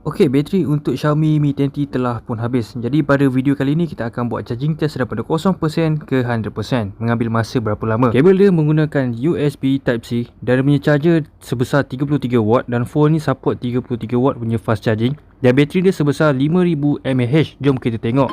Okey, bateri untuk Xiaomi Mi 10T telah pun habis. Jadi pada video kali ini kita akan buat charging test daripada 0% ke 100%. Mengambil masa berapa lama. Kabel dia menggunakan USB Type-C dan dia punya charger sebesar 33W dan phone ni support 33W punya fast charging. Dan bateri dia sebesar 5000 mAh. Jom kita tengok.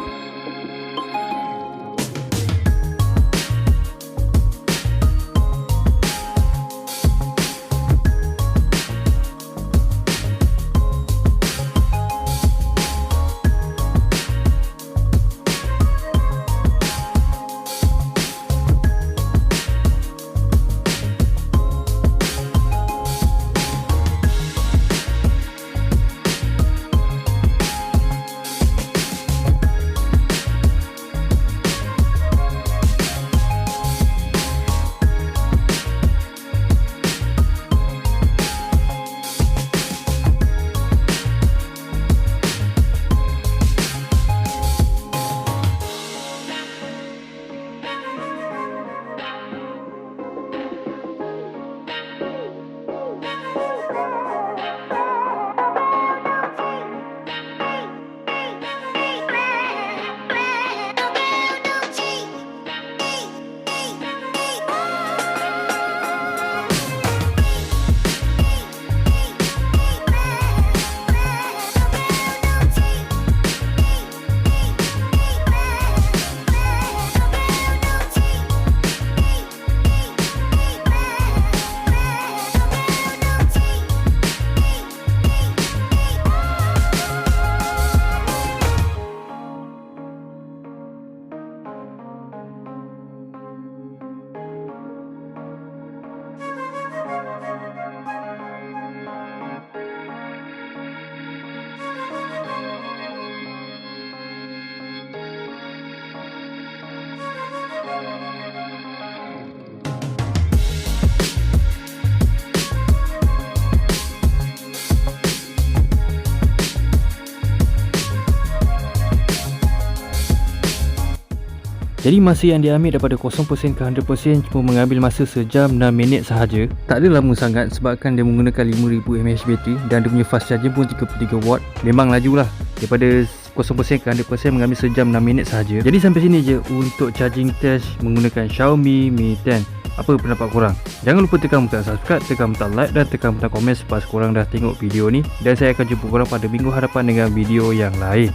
Jadi masa yang diambil daripada 0% ke 100% cuma mengambil masa sejam 6 minit sahaja. Tak ada lama sangat sebabkan dia menggunakan 5000 mAh bateri dan dia punya fast charger pun 33W. Memang laju lah. Daripada 0% ke 100% mengambil sejam 6 minit sahaja. Jadi sampai sini je untuk charging test menggunakan Xiaomi Mi 10. Apa pendapat korang? Jangan lupa tekan butang subscribe, tekan butang like dan tekan butang komen selepas korang dah tengok video ni. Dan saya akan jumpa korang pada minggu hadapan dengan video yang lain.